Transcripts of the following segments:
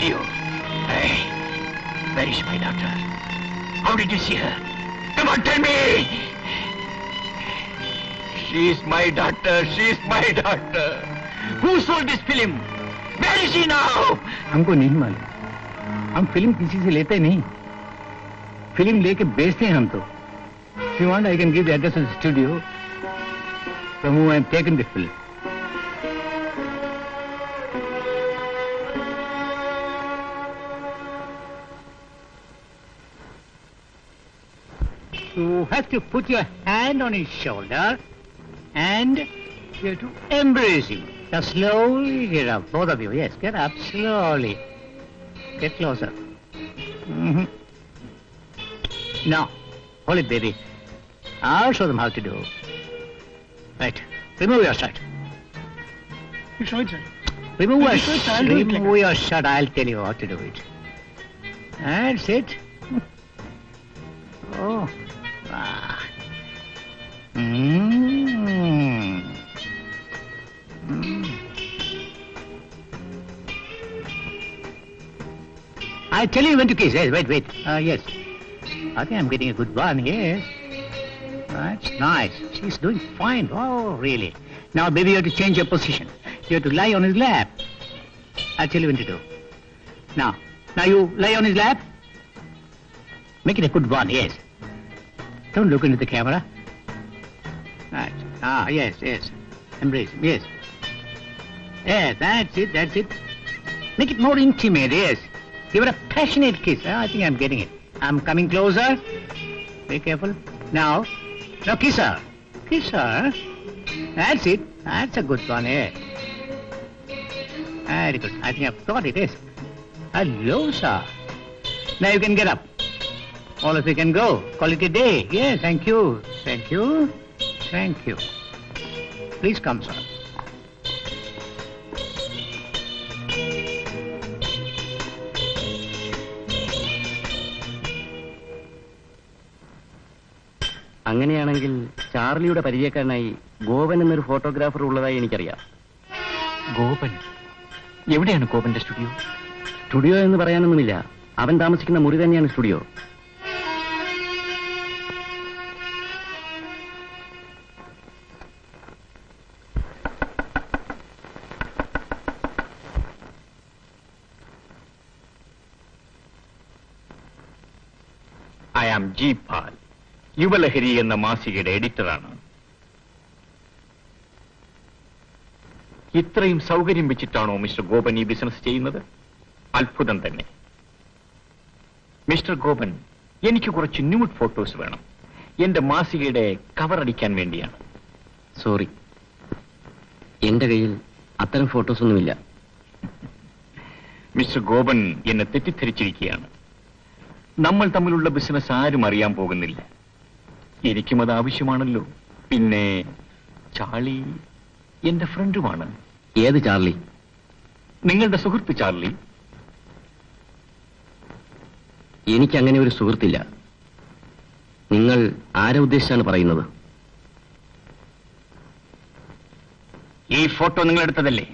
see you. Hey, where is my daughter? How did you see her? Come on, tell me! She's my daughter. She's my daughter. Who sold this film? Where is she now? हमको नहीं मालूम. हम film किसी से लेते नहीं. Film लेके बेचते हैं हम तो. If you want, I can give the address of the studio from whom I have taken the film. You have to put your hand on his shoulder and you have to embrace him. Now slowly get up, both of you. Yes, get up slowly. Get closer. Now, hold it, baby. I'll show them how to do. Right. Remove your shirt. You show it, sir. Remove your shirt. I'll tell you how to do it. That's it. Oh. Ah. I tell you when to kiss. Yes, wait. Yes. I think I'm getting a good one. Yes. That's nice. She's doing fine. Oh, really. Now, baby, you have to change your position. You have to lie on his lap. I'll tell you when to do. Now you lie on his lap. Make it a good one. Yes. Don't look into the camera. Right. Yes. Embrace him. Yes. Yes, that's it. Make it more intimate. Yes. Give it a passionate kiss. I think I'm getting it. I'm coming closer. Be careful. Now kiss her. Kiss her. That's it. That's a good one, eh? Very good. I think I've got it, yes. Hello, sir. Now you can get up. All of you can go. Call it a day. Yes, thank you. Please come, sir. അങ്ങനെയാണെങ്കിൽ ചാർലിയുടെ പരിചയക്കാരനായി ഗോപൻ എന്നൊരു photographer ഉള്ളതായി എനിക്കറിയാം. ഗോപൻ? എവിടെയാണ് ഗോപന്റെ studio? Studio എന്ന് പറയാനൊന്നുമില്ല. അവൻ താമസിക്കുന്ന മുറി തന്നെയാണ് studio. I am G. Pal. യുവലഹരി എന്ന മാസികയുടെ എഡിറ്ററാണ്. ഇത്രയും സൗകര്യം വെച്ചിട്ടാണോ മിസ്റ്റർ ഗോപൻ ഈ ബിസിനസ് ചെയ്യുന്നത്? അത്ഭുതം തന്നെ. മിസ്റ്റർ ഗോപൻ, എനിക്ക് കുറച്ച് ന്യൂഡ് ഫോട്ടോസ് വേണം. എന്റെ മാസികയുടെ കവർ അടിക്കാൻ വേണ്ടിയാണ്. സോറി, എന്റെ കയ്യിൽ അത്തരം ഫോട്ടോസ് ഒന്നുമില്ല. മിസ്റ്റർ ഗോപൻ എന്നെ തെറ്റിദ്ധരിച്ചിരിക്കുകയാണ്. നമ്മൾ തമ്മിലുള്ള ബിസിനസ് ആരും അറിയാൻ പോകുന്നില്ല. എനിക്കും അത് ആവശ്യമാണല്ലോ. പിന്നെ ചാർലി എന്റെ ഫ്രണ്ടുമാണ്. ഏത് ചാർലി? നിങ്ങളുടെ സുഹൃത്ത് ചാർലി. എനിക്കങ്ങനെ ഒരു സുഹൃത്തില്ല. നിങ്ങൾ ആരെ ഉദ്ദേശിച്ചാണ് പറയുന്നത്? ഈ ഫോട്ടോ നിങ്ങൾ എടുത്തതല്ലേ?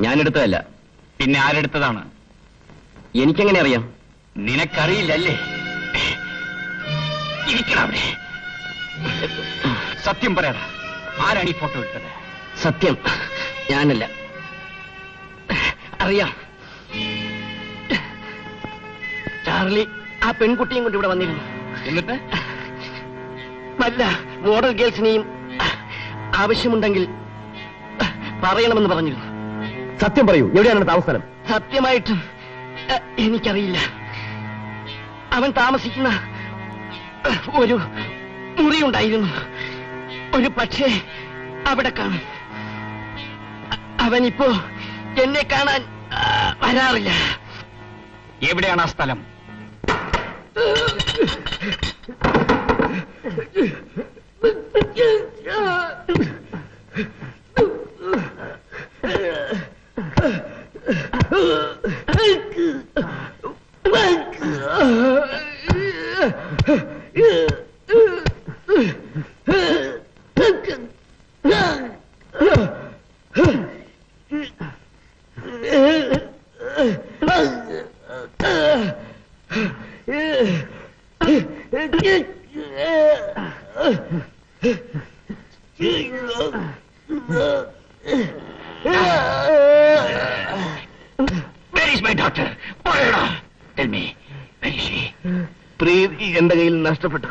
ഞാനെടുത്തതല്ല. പിന്നെ ആരെടുത്തതാണ്? എനിക്കെങ്ങനെ അറിയാം? നിനക്കറിയില്ലല്ലേ? ഇരിക്കണവിടെ. സത്യം പറയടാ, ആരാണ് ഈ ഫോട്ടോ എടുത്തത്? സത്യം ഞാനല്ല. അറിയാം, ചാർലി ആ പെൺകുട്ടിയും കൊണ്ട് ഇവിടെ വന്നിരുന്നു. എന്നിട്ട് വല്ല മോഡൽ ഗേൾസിനെയും ആവശ്യമുണ്ടെങ്കിൽ പറയണമെന്ന് പറഞ്ഞിരുന്നു. സത്യം പറയൂ, എവിടെയാണ് താമസം? സത്യമായിട്ടും എനിക്കറിയില്ല. അവൻ താമസിക്കുന്ന ഒരു മുറിയുണ്ടായിരുന്നു. ഒരു പക്ഷേ അവിടെ കാണും. അവനിപ്പോ എന്നെ കാണാൻ വരാറില്ല. എവിടെയാണ് ആ സ്ഥലം? Where is my daughter? Tell me, where is she? പ്രീതി എന്റെ കയ്യിൽ നഷ്ടപ്പെട്ടു.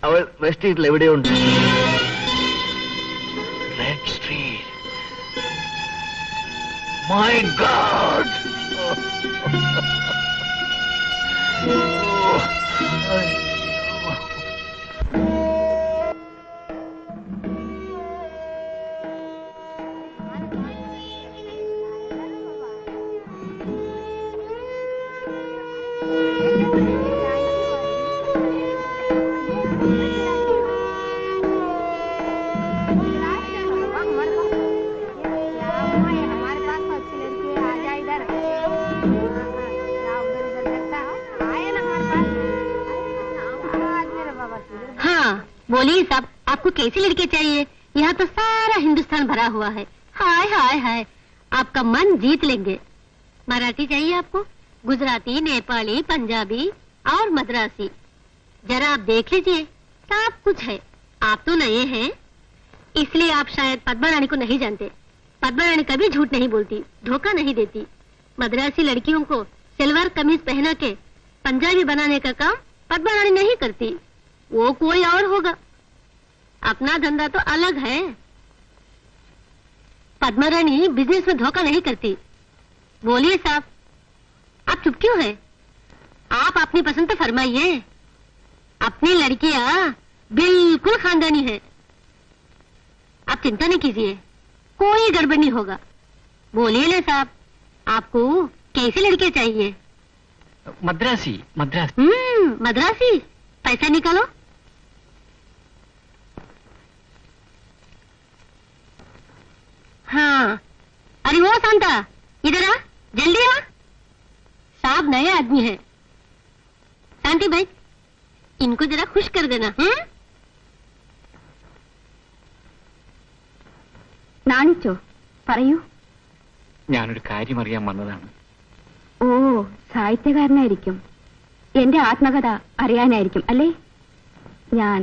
അവൾ റെസ്റ്റ് സ്ട്രീറ്റിൽ എവിടെയുണ്ട്. Red Street. My God! बोलिए साहब, आपको कैसी लड़की चाहिए? यहाँ तो सारा हिंदुस्तान भरा हुआ है. हाय हाय हाय, आपका मन जीत लेंगे. मराठी चाहिए आपको? गुजराती, नेपाली, पंजाबी और मद्रासी. जरा आप देख लीजिए, सब कुछ है. आप तो नए हैं, इसलिए आप शायद पद्मा रानी को नहीं जानते. पद्मा रानी कभी झूठ नहीं बोलती, धोखा नहीं देती. मद्रासी लड़कियों को सलवार कमीज पहना के पंजाबी बनाने का काम पद्मा रानी नहीं करती. वो कोई और होगा. अपना धंधा तो अलग है. पद्मा रानी बिजनेस में धोखा नहीं करती. बोलिए साहब, आप चुप क्यों हैं? आप अपनी पसंद तो फरमाइए. अपनी लड़कियां बिल्कुल खानदानी है. आप चिंता नहीं कीजिए, कोई गड़बड़ नहीं होगा. बोलिए ना साहब, आपको कैसी लड़कियां चाहिए? मद्रासी. मद्रासी. पैसा निकालो. हाँ. अरे वो शांता, इधर आ, जल्दी आ. साहब नए आदमी है. शांति भाई, इनको जरा खुश कर देना. നാണിച്ചോ? പറയൂ. ഞാനൊരു കാര്യം അറിയാൻ വന്നതാണ്. ഓ, സാഹിത്യകാരനായിരിക്കും. എന്റെ ആത്മകഥ അറിയാനായിരിക്കും അല്ലേ? ഞാൻ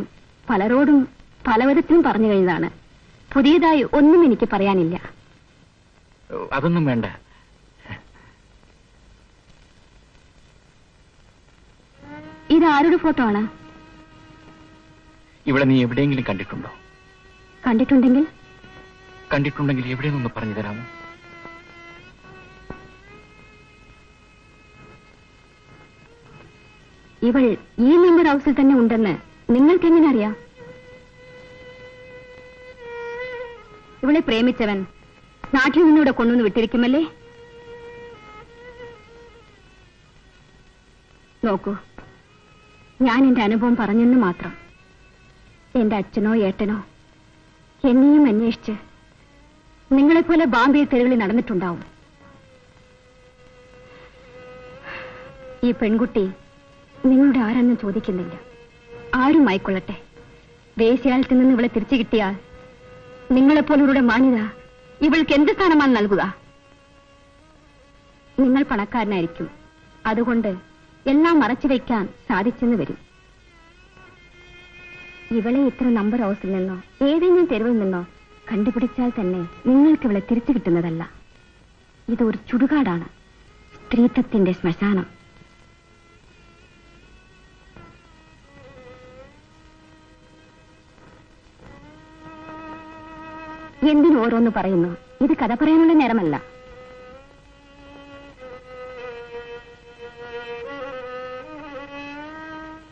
പലരോടും പലവിധത്തിലും പറഞ്ഞു കഴിഞ്ഞതാണ്. പുതിയതായി ഒന്നും എനിക്ക് പറയാനില്ല. അതൊന്നും വേണ്ട. ഇത് ആരുടെ ഫോട്ടോ ആണ്? ഇവിടെ നീ എവിടെയെങ്കിലും കണ്ടിട്ടുണ്ടോ? കണ്ടിട്ടുണ്ടെങ്കിൽ എവിടെയെന്നൊന്ന് പറഞ്ഞു തരാമോ? ഇവൾ ഈ നമ്പർ ഹൗസിൽ തന്നെ ഉണ്ടെന്ന് നിങ്ങൾക്ക് എങ്ങനെ അറിയാം? ഇവളെ പ്രേമിച്ചവൻ നാട്ടിൽ നിന്നൂടെ കൊണ്ടുവന്ന് വിട്ടിരിക്കുമല്ലേ? നോക്കൂ, ഞാൻ എന്റെ അനുഭവം പറഞ്ഞെന്ന് മാത്രം. എന്റെ അച്ഛനോ ഏട്ടനോ എന്നെയും അന്വേഷിച്ച് നിങ്ങളെപ്പോലെ ബാംബെ തെരുവിൽ നടന്നിട്ടുണ്ടാവും. ഈ പെൺകുട്ടി നിങ്ങളുടെ ആരെന്ന് ചോദിക്കുന്നില്ല. ആരും ആയിക്കൊള്ളട്ടെ. വേശ്യാലയത്തിൽ നിന്ന് ഇവളെ തിരിച്ചു കിട്ടിയാൽ നിങ്ങളെപ്പോലുടെ മാന്യത ഇവൾക്ക് എന്ത് സ്ഥാനമാണ് നൽകുക? നിങ്ങൾ പണക്കാരനായിരിക്കും, അതുകൊണ്ട് എല്ലാം മറച്ചു വയ്ക്കാൻ സാധിച്ചെന്ന് വരും. ഇവളെ ഇത്ര നമ്പർ ഹൗസിൽ നിന്നോ ഏതെങ്കിലും തെരുവിൽ നിന്നോ കണ്ടുപിടിച്ചാൽ തന്നെ നിങ്ങൾക്ക് ഇവളെ തിരിച്ചു കിട്ടുന്നതല്ല. ഇതൊരു ചുടുകാടാണ്, സ്ത്രീത്വത്തിന്റെ ശ്മശാനം. എന്തിനോരോന്ന് പറയുന്നു? ഇത് കഥ പറയാനുള്ള നേരമല്ല.